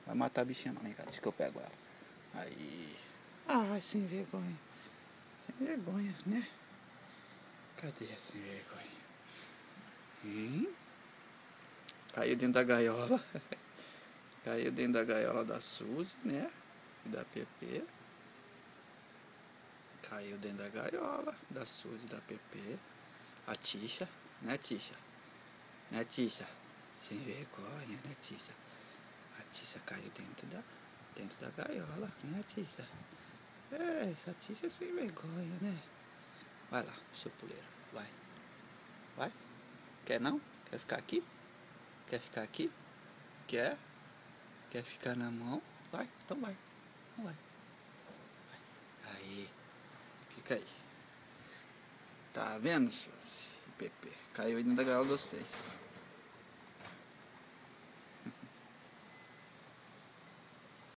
Vai matar a bichinha não, vem cá, deixa que eu pego ela. Aí. Ah, sem vergonha. Sem vergonha, né? Cadê a sem vergonha? Caiu dentro da gaiola. Caiu dentro da gaiola da Suzy, né? E da Pepe. Caiu dentro da gaiola da Suzy e da Pepe. A Tisha, né, Tisha? Né, Tisha? Sem vergonha, né, Tisha? A Tisha caiu dentro da gaiola, né, Tisha? É, essa Tisha é sem vergonha, né? Vai lá, seu puleiro, vai. Vai? Quer não? Quer ficar aqui? Quer ficar aqui? Quer? Quer ficar na mão? Vai, então vai. Então vai. Aí, fica aí. Tá vendo, Suzy? Pepe, caiu aí dentro da gaiola de vocês.